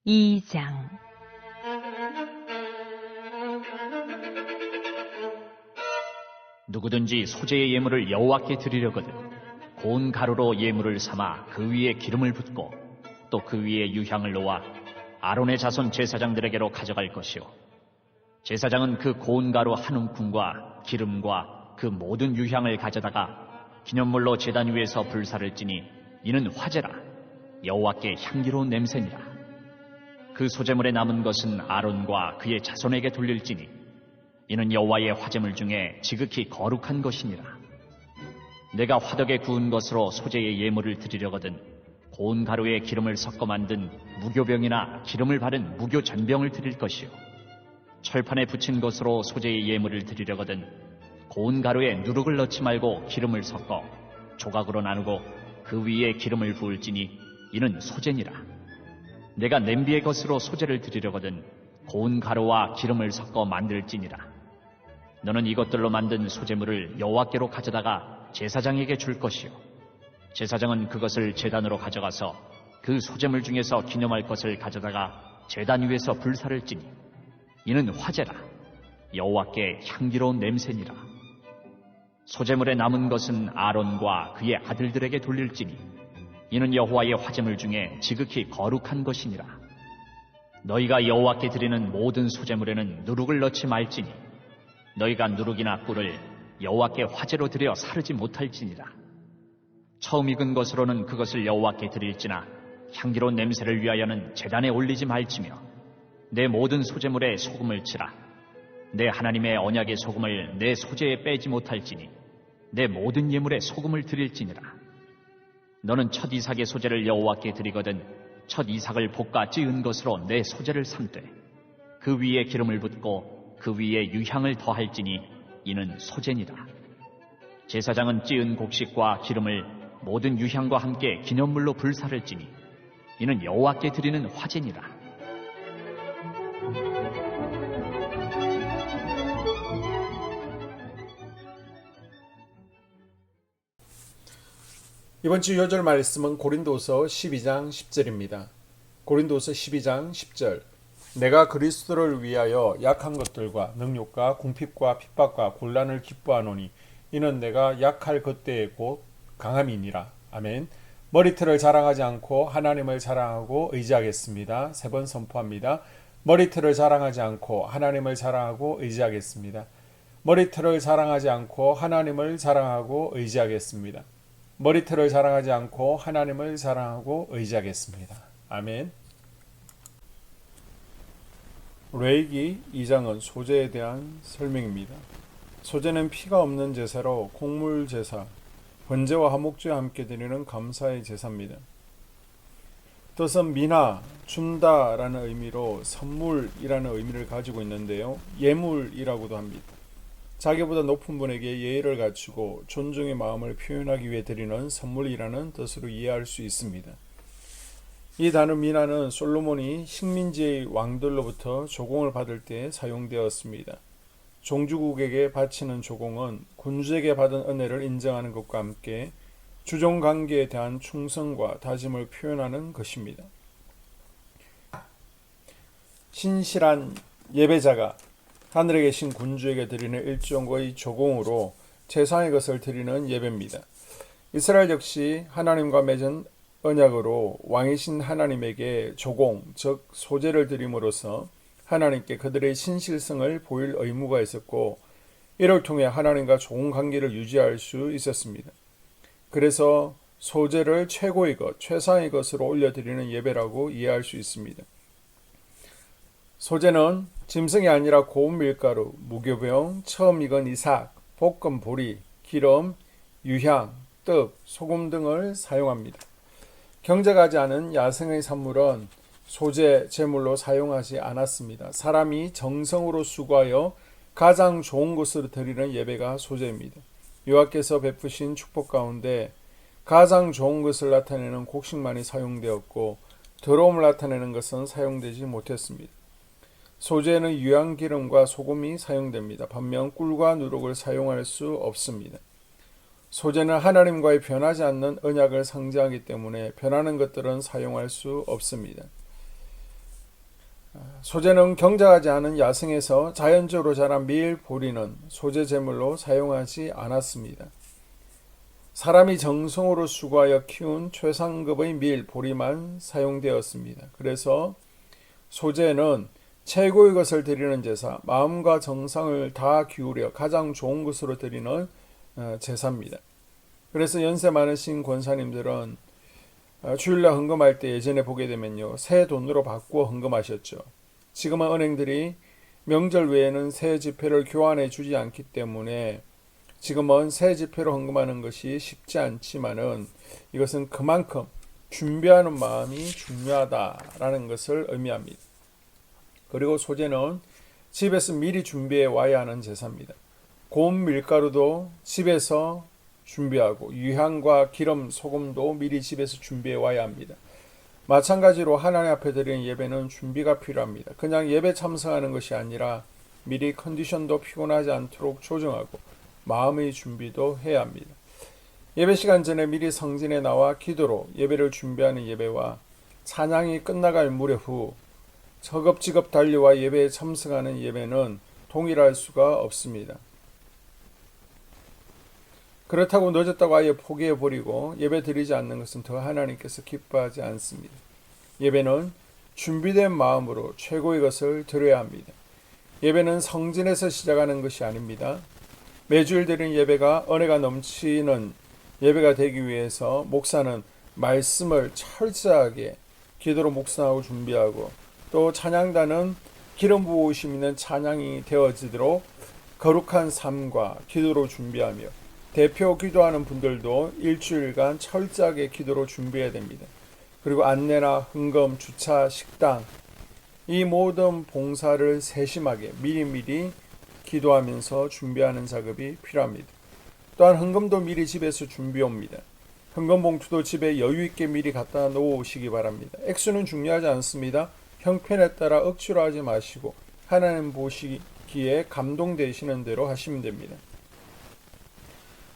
2장 누구든지 소재의 예물을 여호와께 드리려거든 고운 가루로 예물을 삼아 그 위에 기름을 붓고 또 그 위에 유향을 놓아 아론의 자손 제사장들에게로 가져갈 것이요 제사장은 그 고운 가루 한 움큼과 기름과 그 모든 유향을 가져다가 기념물로 제단 위에서 불사를 지니 이는 화제라 여호와께 향기로운 냄새니라. 그 소재물에 남은 것은 아론과 그의 자손에게 돌릴지니 이는 여호와의 화제물 중에 지극히 거룩한 것이니라. 내가 화덕에 구운 것으로 소재의 예물을 드리려거든 고운 가루에 기름을 섞어 만든 무교병이나 기름을 바른 무교전병을 드릴 것이요 철판에 붙인 것으로 소재의 예물을 드리려거든 고운 가루에 누룩을 넣지 말고 기름을 섞어 조각으로 나누고 그 위에 기름을 부을지니 이는 소재니라. 내가 냄비의 것으로 소재를 드리려거든 고운 가루와 기름을 섞어 만들지니라. 너는 이것들로 만든 소재물을 여호와께로 가져다가 제사장에게 줄 것이요 제사장은 그것을 제단으로 가져가서 그 소재물 중에서 기념할 것을 가져다가 제단 위에서 불사를 지니 이는 화제라 여호와께 향기로운 냄새니라. 소재물에 남은 것은 아론과 그의 아들들에게 돌릴지니 이는 여호와의 화제물 중에 지극히 거룩한 것이니라. 너희가 여호와께 드리는 모든 소재물에는 누룩을 넣지 말지니 너희가 누룩이나 꿀을 여호와께 화제로 드려 사르지 못할지니라. 처음 익은 것으로는 그것을 여호와께 드릴지나 향기로운 냄새를 위하여는 제단에 올리지 말지며 내 모든 소재물에 소금을 치라. 내 하나님의 언약의 소금을 내 소재에 빼지 못할지니 내 모든 예물에 소금을 드릴지니라. 너는 첫 이삭의 소재를 여호와께 드리거든 첫 이삭을 볶아 찌은 것으로 내 소재를 삼되 그 위에 기름을 붓고 그 위에 유향을 더할지니 이는 소재니라. 제사장은 찌은 곡식과 기름을 모든 유향과 함께 기념물로 불사를 지니 이는 여호와께 드리는 화제니라. 이번 주 요절 말씀은 고린도서 12장 10절입니다. 고린도서 12장 10절 내가 그리스도를 위하여 약한 것들과 능욕과 궁핍과 핍박과 곤란을 기뻐하노니 이는 내가 약할 그때의 곧 강함이니라. 아멘. 머리털을 자랑하지 않고 하나님을 자랑하고 의지하겠습니다. 세 번 선포합니다. 머리털을 자랑하지 않고 하나님을 자랑하고 의지하겠습니다. 머리털을 자랑하지 않고 하나님을 자랑하고 의지하겠습니다. 머리털을 자랑하지 않고 하나님을 자랑하고 의지하겠습니다. 아멘. 레위기 2장은 소재에 대한 설명입니다. 소재는 피가 없는 제사로 곡물 제사, 번제와 화목제와 함께 드리는 감사의 제사입니다. 뜻은 미나, 준다라는 의미로 선물이라는 의미를 가지고 있는데요. 예물이라고도 합니다. 자기보다 높은 분에게 예의를 갖추고 존중의 마음을 표현하기 위해 드리는 선물이라는 뜻으로 이해할 수 있습니다. 이 단어 미나는 솔로몬이 식민지의 왕들로부터 조공을 받을 때 사용되었습니다. 종주국에게 바치는 조공은 군주에게 받은 은혜를 인정하는 것과 함께 주종관계에 대한 충성과 다짐을 표현하는 것입니다. 신실한 예배자가 하늘에 계신 군주에게 드리는 일종의 조공으로 제사의 것을 드리는 예배입니다. 이스라엘 역시 하나님과 맺은 언약으로 왕이신 하나님에게 조공, 즉 소제를 드림으로써 하나님께 그들의 신실성을 보일 의무가 있었고 이를 통해 하나님과 좋은 관계를 유지할 수 있었습니다. 그래서 소제를 최고의 것, 최상의 것으로 올려드리는 예배라고 이해할 수 있습니다. 소제는 짐승이 아니라 고운 밀가루, 무교병, 처음 익은 이삭, 볶은 보리, 기름, 유향, 떡, 소금 등을 사용합니다. 경작하지 않은 야생의 산물은 소재 제물로 사용하지 않았습니다. 사람이 정성으로 수고하여 가장 좋은 것으로 드리는 예배가 소제입니다. 여호와께서 베푸신 축복 가운데 가장 좋은 것을 나타내는 곡식만이 사용되었고 더러움을 나타내는 것은 사용되지 못했습니다. 소재에는 유향기름과 소금이 사용됩니다. 반면 꿀과 누룩을 사용할 수 없습니다. 소재는 하나님과의 변하지 않는 언약을 상징하기 때문에 변하는 것들은 사용할 수 없습니다. 소재는 경작하지 않은 야생에서 자연적으로 자란 밀 보리는 소재 제물로 사용하지 않았습니다. 사람이 정성으로 수고하여 키운 최상급의 밀 보리만 사용되었습니다. 그래서 소재는 최고의 것을 드리는 제사, 마음과 정성을 다 기울여 가장 좋은 것으로 드리는 제사입니다. 그래서 연세 많으신 권사님들은 주일날 헌금할 때 예전에 보게 되면요, 새 돈으로 바꾸어 헌금하셨죠. 지금은 은행들이 명절 외에는 새 지폐를 교환해 주지 않기 때문에 지금은 새 지폐로 헌금하는 것이 쉽지 않지만은 이것은 그만큼 준비하는 마음이 중요하다라는 것을 의미합니다. 그리고 소재는 집에서 미리 준비해 와야 하는 제사입니다. 고운 밀가루도 집에서 준비하고 유향과 기름, 소금도 미리 집에서 준비해 와야 합니다. 마찬가지로 하나님 앞에 드리는 예배는 준비가 필요합니다. 그냥 예배 참석하는 것이 아니라 미리 컨디션도 피곤하지 않도록 조정하고 마음의 준비도 해야 합니다. 예배 시간 전에 미리 성전에 나와 기도로 예배를 준비하는 예배와 찬양이 끝나갈 무렵 후 허겁지겁 달려와 예배에 참석하는 예배는 동일할 수가 없습니다. 그렇다고 늦었다고 아예 포기해버리고 예배 드리지 않는 것은 더 하나님께서 기뻐하지 않습니다. 예배는 준비된 마음으로 최고의 것을 드려야 합니다. 예배는 성전에서 시작하는 것이 아닙니다. 매주일 드리는 예배가 은혜가 넘치는 예배가 되기 위해서 목사는 말씀을 철저하게 기도로 묵상하고 준비하고 또 찬양단은 기름 부으심 있는 찬양이 되어지도록 거룩한 삶과 기도로 준비하며 대표 기도하는 분들도 일주일간 철저하게 기도로 준비해야 됩니다. 그리고 안내나 헌금, 주차, 식당 이 모든 봉사를 세심하게 미리미리 기도하면서 준비하는 작업이 필요합니다. 또한 헌금도 미리 집에서 준비합니다. 헌금 봉투도 집에 여유있게 미리 갖다 놓으시기 바랍니다. 액수는 중요하지 않습니다. 형편에 따라 억지로 하지 마시고 하나님 보시기에 감동되시는 대로 하시면 됩니다.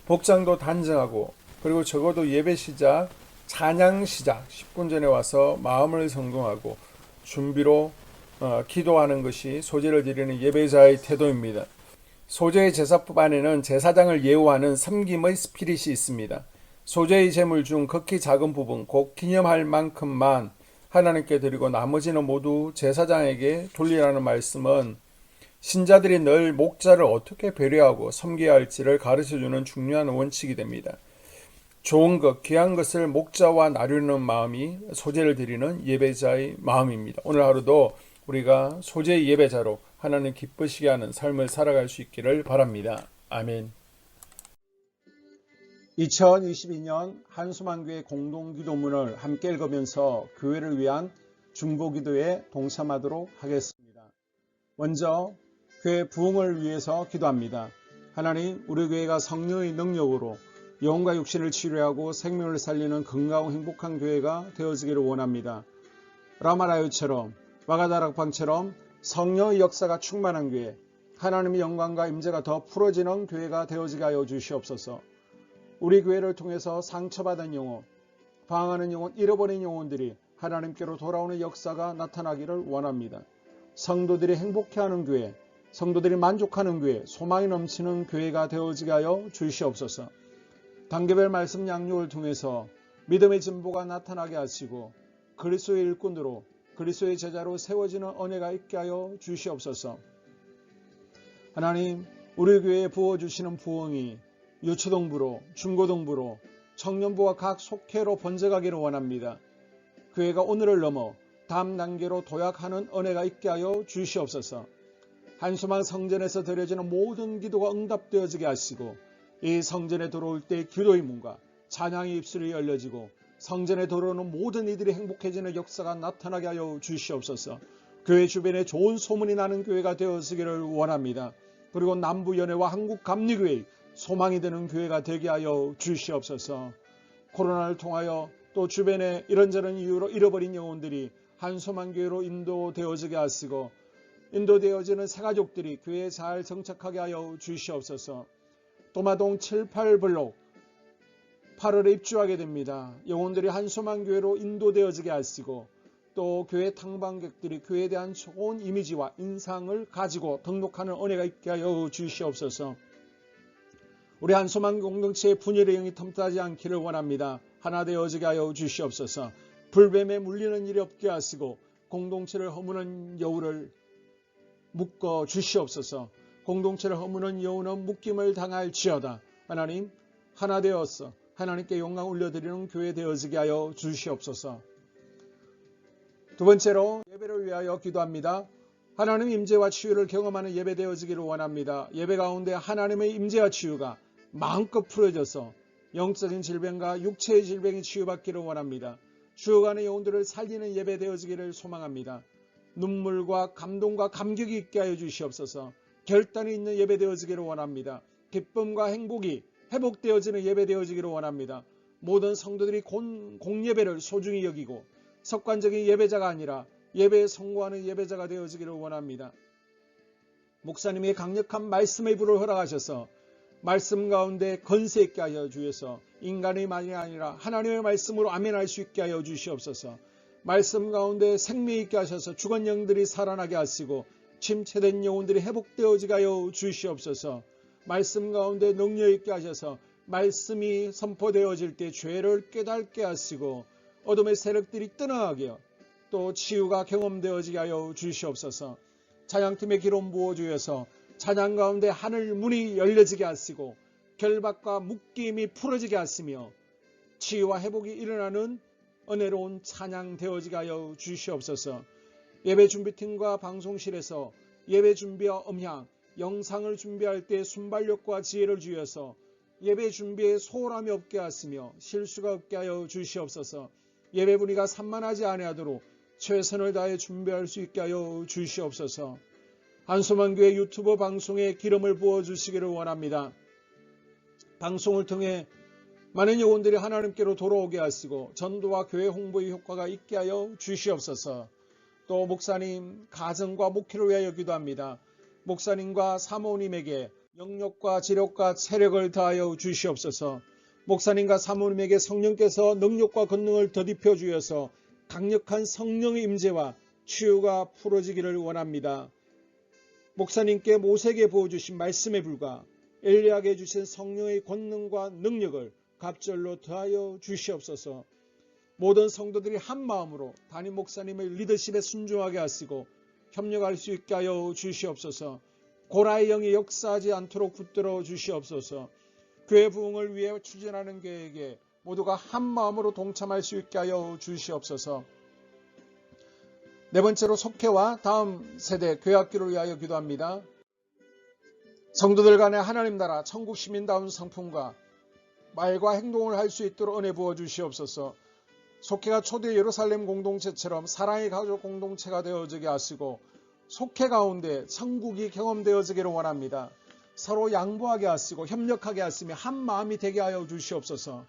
복장도 단정하고 그리고 적어도 예배 시작, 찬양 시작 10분 전에 와서 마음을 성공하고 준비로 기도하는 것이 소재를 드리는 예배자의 태도입니다. 소재의 제사법 안에는 제사장을 예우하는 섬김의 스피릿이 있습니다. 소재의 제물 중 극히 작은 부분, 곧 기념할 만큼만 하나님께 드리고 나머지는 모두 제사장에게 돌리라는 말씀은 신자들이 늘 목자를 어떻게 배려하고 섬겨야 할지를 가르쳐주는 중요한 원칙이 됩니다. 좋은 것, 귀한 것을 목자와 나누는 마음이 소재를 드리는 예배자의 마음입니다. 오늘 하루도 우리가 소재의 예배자로 하나님 기쁘시게 하는 삶을 살아갈 수 있기를 바랍니다. 아멘. 2022년 한수만교회 공동기도문을 함께 읽으면서 교회를 위한 중보기도에 동참하도록 하겠습니다. 먼저 교회 부흥을 위해서 기도합니다. 하나님, 우리 교회가 성령의 능력으로 영혼과 육신을 치료하고 생명을 살리는 건강하고 행복한 교회가 되어지기를 원합니다. 라마라요처럼 와가다락방처럼 성령의 역사가 충만한 교회, 하나님의 영광과 임재가 더 풀어지는 교회가 되어지게 하여 주시옵소서. 우리 교회를 통해서 상처받은 영혼, 방황하는 영혼, 잃어버린 영혼들이 하나님께로 돌아오는 역사가 나타나기를 원합니다. 성도들이 행복해하는 교회, 성도들이 만족하는 교회, 소망이 넘치는 교회가 되어지게 하여 주시옵소서. 단계별 말씀 양육을 통해서 믿음의 진보가 나타나게 하시고 그리스도의 일꾼으로 그리스도의 제자로 세워지는 은혜가 있게 하여 주시옵소서. 하나님, 우리 교회에 부어주시는 부흥이 유초동부로, 중고동부로, 청년부와 각 속회로 번져가기를 원합니다. 교회가 오늘을 넘어 다음 단계로 도약하는 은혜가 있게 하여 주시옵소서. 한수만 성전에서 드려지는 모든 기도가 응답되어지게 하시고 이 성전에 들어올 때 기도의 문과 찬양의 입술이 열려지고 성전에 들어오는 모든 이들이 행복해지는 역사가 나타나게 하여 주시옵소서. 교회 주변에 좋은 소문이 나는 교회가 되어지기를 원합니다. 그리고 남부연회와 한국감리교회 소망이 되는 교회가 되게 하여 주시옵소서. 코로나를 통하여 또 주변에 이런저런 이유로 잃어버린 영혼들이 한소만교회로 인도되어지게 하시고 인도되어지는 새가족들이 교회에 잘 정착하게 하여 주시옵소서. 도마동 7, 8블록 8월에 입주하게 됩니다. 영혼들이 한소만교회로 인도되어지게 하시고 또 교회 탕방객들이 교회에 대한 좋은 이미지와 인상을 가지고 등록하는 은혜가 있게 하여 주시옵소서. 우리 한소망 공동체의 분열의 영이 틈타지 않기를 원합니다. 하나 되어지게 하여 주시옵소서. 불뱀에 물리는 일이 없게 하시고 공동체를 허무는 여우를 묶어 주시옵소서. 공동체를 허무는 여우는 묶임을 당할지어다. 하나님, 하나 되어서 하나님께 영광 올려드리는 교회 되어지게 하여 주시옵소서. 두 번째로 예배를 위하여 기도합니다. 하나님 임재와 치유를 경험하는 예배 되어지기를 원합니다. 예배 가운데 하나님의 임재와 치유가 마음껏 풀어져서 영적인 질병과 육체의 질병이 치유받기를 원합니다. 죽어가는 영혼들을 살리는 예배 되어지기를 소망합니다. 눈물과 감동과 감격이 있게 하여 주시옵소서. 결단이 있는 예배 되어지기를 원합니다. 기쁨과 행복이 회복되어지는 예배 되어지기를 원합니다. 모든 성도들이 공예배를 소중히 여기고 습관적인 예배자가 아니라 예배에 성공하는 예배자가 되어지기를 원합니다. 목사님이 강력한 말씀의 불을 허락하셔서 말씀 가운데 건세 있게 하여 주셔서 인간의 말이 아니라 하나님의 말씀으로 아멘할 수 있게 하여 주시옵소서. 말씀 가운데 생명 있게 하셔서 죽은 영들이 살아나게 하시고 침체된 영혼들이 회복되어지게 하여 주시옵소서. 말씀 가운데 능력 있게 하셔서 말씀이 선포되어질 때 죄를 깨닫게 하시고 어둠의 세력들이 떠나가게 또 치유가 경험되어지게 하여 주시옵소서. 찬양팀의 기름 부어주셔서 찬양 가운데 하늘 문이 열려지게 하시고 결박과 묶임이 풀어지게 하시며 치유와 회복이 일어나는 은혜로운 찬양 되어지게 하여 주시옵소서. 예배 준비팀과 방송실에서 예배 준비와 음향, 영상을 준비할 때 순발력과 지혜를 주셔서 예배 준비에 소홀함이 없게 하시며 실수가 없게 하여 주시옵소서. 예배 분위기가 산만하지 아니하도록 최선을 다해 준비할 수 있게 하여 주시옵소서. 한소망교회 유튜브 방송에 기름을 부어주시기를 원합니다. 방송을 통해 많은 영혼들이 하나님께로 돌아오게 하시고 전도와 교회 홍보의 효과가 있게 하여 주시옵소서. 또 목사님 가정과 목회를 위하여 기도합니다. 목사님과 사모님에게 영력과 지력과 체력을 다하여 주시옵소서. 목사님과 사모님에게 성령께서 능력과 권능을 더딥혀 주셔서 강력한 성령의 임재와 치유가 풀어지기를 원합니다. 목사님께 모세에게 부어주신 말씀의 불과 엘리야에게 주신 성령의 권능과 능력을 갑절로 더하여 주시옵소서. 모든 성도들이 한 마음으로 담임 목사님의 리더십에 순종하게 하시고 협력할 수 있게 하여 주시옵소서. 고라의 영이 역사하지 않도록 붙들어 주시옵소서. 교회 부흥을 위해 추진하는 계획에 모두가 한 마음으로 동참할 수 있게 하여 주시옵소서. 네 번째로 속회와 다음 세대 교회학교를 위하여 기도합니다. 성도들 간의 하나님 나라 천국 시민다운 성품과 말과 행동을 할 수 있도록 은혜 부어 주시옵소서. 속회가 초대 예루살렘 공동체처럼 사랑의 가족 공동체가 되어지게 하시고 속회 가운데 천국이 경험되어지기를 원합니다. 서로 양보하게 하시고 협력하게 하시며 한 마음이 되게 하여 주시옵소서.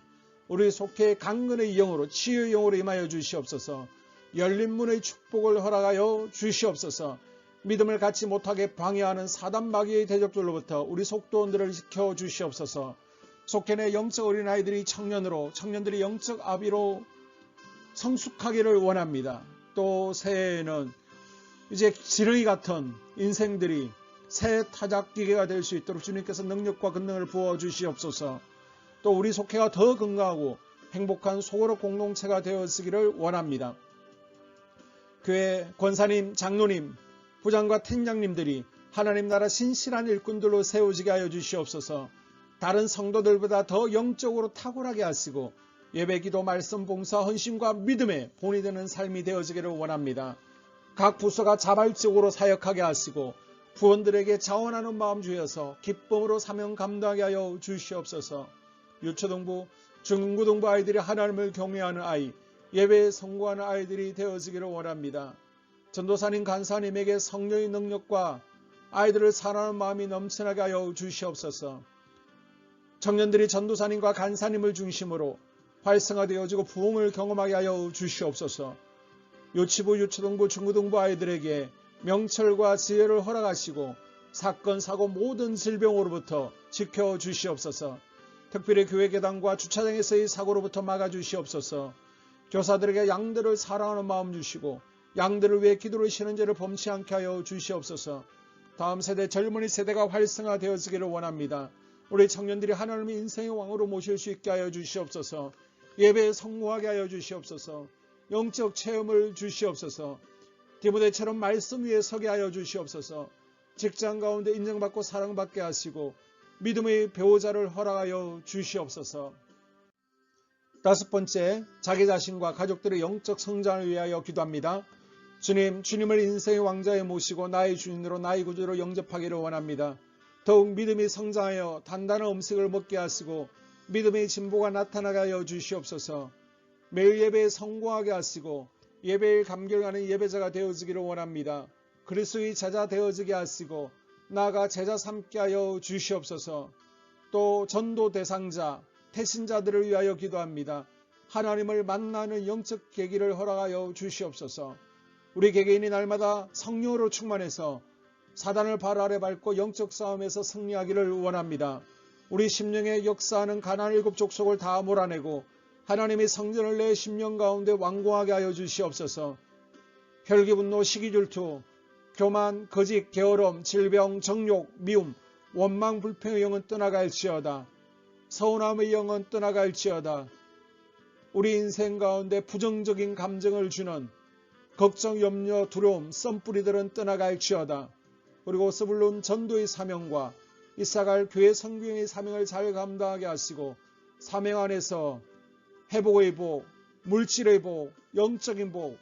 우리 속회의 강건의 영으로 치유의 영으로 임하여 주시옵소서. 열린 문의 축복을 허락하여 주시옵소서. 믿음을 갖지 못하게 방해하는 사단 마귀의 대적들로부터 우리 속도원들을 지켜 주시옵소서. 속회 내 영적 어린아이들이 청년들이 영적 아비로 성숙하기를 원합니다. 또 새해에는 이제 지렁이 같은 인생들이 새 타작기계가 될 수 있도록 주님께서 능력과 권능을 부어 주시옵소서. 또 우리 속회가 더 건강하고 행복한 소그룹 공동체가 되었기를 원합니다. 교회 권사님, 장로님, 부장과 팀장님들이 하나님 나라 신실한 일꾼들로 세워지게 하여 주시옵소서. 다른 성도들보다 더 영적으로 탁월하게 하시고 예배기도 말씀 봉사 헌신과 믿음에 본이 되는 삶이 되어지기를 원합니다. 각 부서가 자발적으로 사역하게 하시고 부원들에게 자원하는 마음 주셔서 기쁨으로 사명 감당하게 하여 주시옵소서. 유초등부, 중고등부 아이들이 하나님을 경외하는 아이, 예배에 성공하는 아이들이 되어지기를 원합니다. 전도사님, 간사님에게 성령의 능력과 아이들을 사랑하는 마음이 넘쳐나게 하여 주시옵소서. 청년들이 전도사님과 간사님을 중심으로 활성화되어지고 부흥을 경험하게 하여 주시옵소서. 유치부, 유초등부, 중고등부 아이들에게 명철과 지혜를 허락하시고 사건, 사고 모든 질병으로부터 지켜주시옵소서. 특별히 교회 계단과 주차장에서의 사고로부터 막아주시옵소서. 교사들에게 양들을 사랑하는 마음 주시고 양들을 위해 기도를 쉬는 죄를 범치 않게 하여 주시옵소서. 다음 세대 젊은이 세대가 활성화되어지기를 원합니다. 우리 청년들이 하나님의 인생의 왕으로 모실 수 있게 하여 주시옵소서. 예배에 성공하게 하여 주시옵소서. 영적 체험을 주시옵소서. 디모데처럼 말씀 위에 서게 하여 주시옵소서. 직장 가운데 인정받고 사랑받게 하시고 믿음의 배우자를 허락하여 주시옵소서. 다섯 번째, 자기 자신과 가족들의 영적 성장을 위하여 기도합니다. 주님, 주님을 인생의 왕자에 모시고 나의 주인으로 나의 구주로 영접하기를 원합니다. 더욱 믿음이 성장하여 단단한 음식을 먹게 하시고 믿음의 진보가 나타나게 하여 주시옵소서. 매일 예배에 성공하게 하시고 예배에 감격하는 예배자가 되어지기를 원합니다. 그리스도의 제자 되어지게 하시고 나아가 제자 삼게 하여 주시옵소서. 또 전도 대상자, 태신자들을 위하여 기도합니다. 하나님을 만나는 영적 계기를 허락하여 주시옵소서. 우리 개개인이 날마다 성령으로 충만해서 사단을 발 아래 밟고 영적 싸움에서 승리하기를 원합니다. 우리 심령에 역사하는 가나안 일곱 족속을 다 몰아내고 하나님의 성전을 내 심령 가운데 완공하게 하여 주시옵소서. 혈기 분노 시기 질투 교만 거짓 게으름 질병 정욕 미움 원망 불평의 영은 떠나갈지어다. 서운함의 영은 떠나갈지어다. 우리 인생 가운데 부정적인 감정을 주는 걱정, 염려, 두려움, 썸뿌리들은 떠나갈지어다. 그리고 스불론 전도의 사명과 이사갈 교회 선교의 사명을 잘 감당하게 하시고 사명 안에서 회복의 복, 물질의 복, 영적인 복,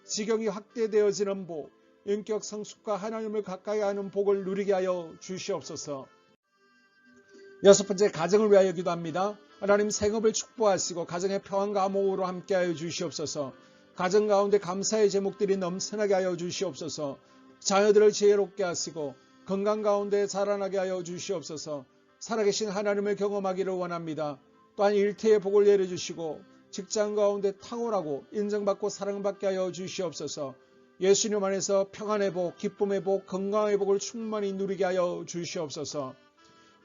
지경이 확대되어지는 복, 인격 성숙과 하나님을 가까이 하는 복을 누리게 하여 주시옵소서. 여섯 번째, 가정을 위하여 기도합니다. 하나님 생업을 축복하시고 가정의 평안과 화목으로 함께하여 주시옵소서. 가정 가운데 감사의 제목들이 넘쳐나게 하여 주시옵소서. 자녀들을 지혜롭게 하시고 건강 가운데 자라나게 하여 주시옵소서. 살아계신 하나님을 경험하기를 원합니다. 또한 일태의 복을 내려주시고 직장 가운데 탁월하고 인정받고 사랑받게 하여 주시옵소서. 예수님 안에서 평안의 복, 기쁨의 복, 건강의 복을 충만히 누리게 하여 주시옵소서.